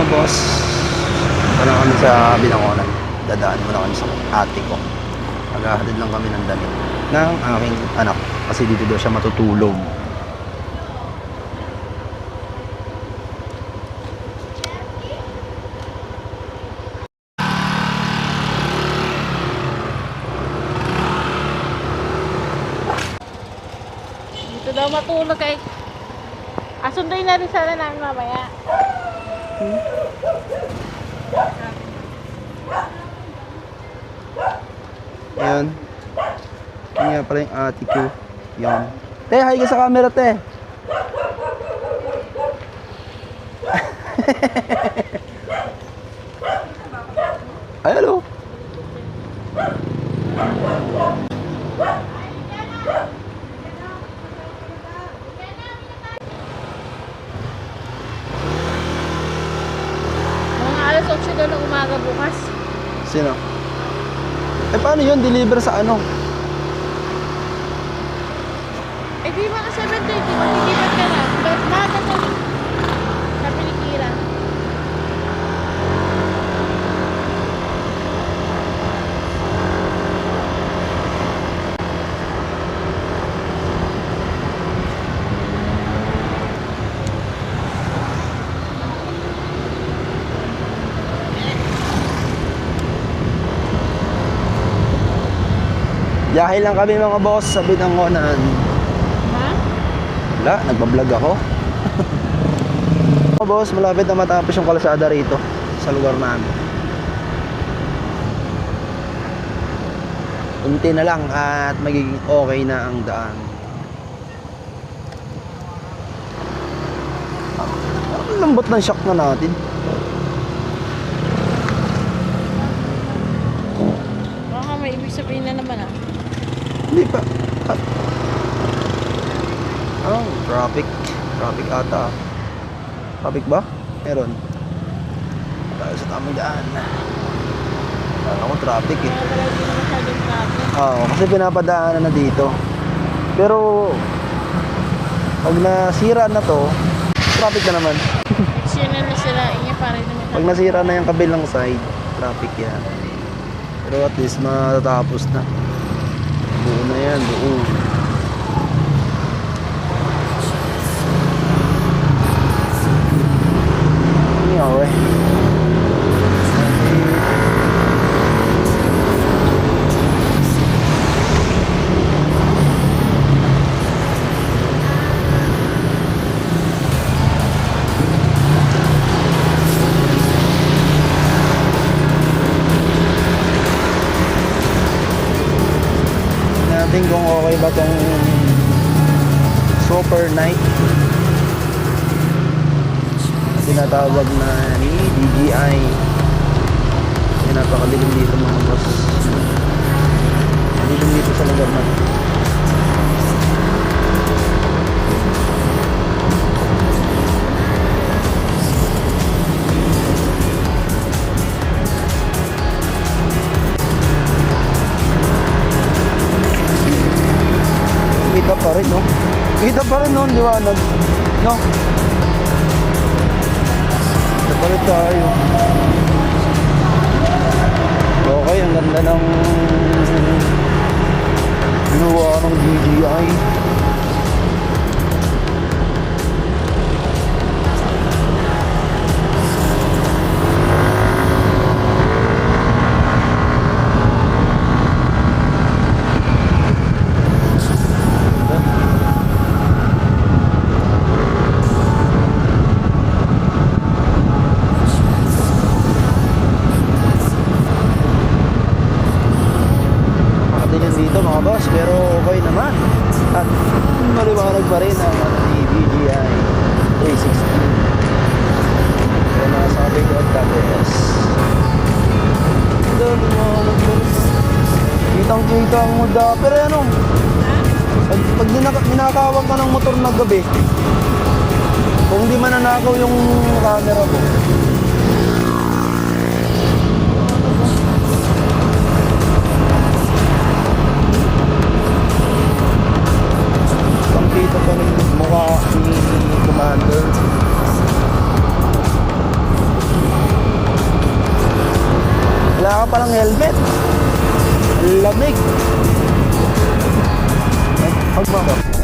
boss, wala kami sa Binangonan. Dadaan muna kami sa ate ko. Maghahatid lang kami ng damit ng aking anak kasi dito daw siya matutulog. Dito daw matulog kay asunduin na rin sana namin mamaya. Ayun. Yun nga pala yung ate ko. Yun. Te, hi ka sa camera, te. Ay, hello. Mga alas 8 daw ng umaga bukas. Sino? Eh, paano yun? Deliver sa ano? Eh di mga 7:30, magkikipag ka na. Lahat na sa Pilipinas. Biyahe lang kami mga boss sa Binangonan. Ha? Wala, nagbablog ako. Mga boss, malapit na matapos yung kalsada rito sa lugar namin. Unti na lang at magiging okay na ang daan. Ang lambot ng shock na natin. Baka may ibig sabihin na naman ah. Hindi pa. Oh, traffic. Traffic ata. Traffic ba? Meron. Tayo sa tamang daan. Ano ko traffic eh. Kaya pala hindi na masyadong traffic. Oo, kasi pinapadaanan na dito. Pero pag nasira na to, traffic na naman. Sino na sirain niya para naman. Pag nasira na yung kabilang side, traffic yan. Pero at least matatapos na. Buo na yan, buo. Ngaw eh. Natin kung okay ba tong super night tinatawag na ni DJI. Napakadilim dito mga boss. Dilim dito sa lugar na to. Kita pa rin, no? Kita pa rin, no? Liwanag. No? Kita pa rin tayo. Okay, ang ganda ng ginawa ng DJI. Dito mga boss, pero okay naman at maliwanag pa rin ang ni DJI 360. Kaya nasabi ko at KBS kitang kita ang muda. Pero ano, pag ninakawag ka ng motor na gabi, kung di mananakaw yung camera mo, kita pa rin mukha ni Commander. Lamig. Ay, hug mo ako.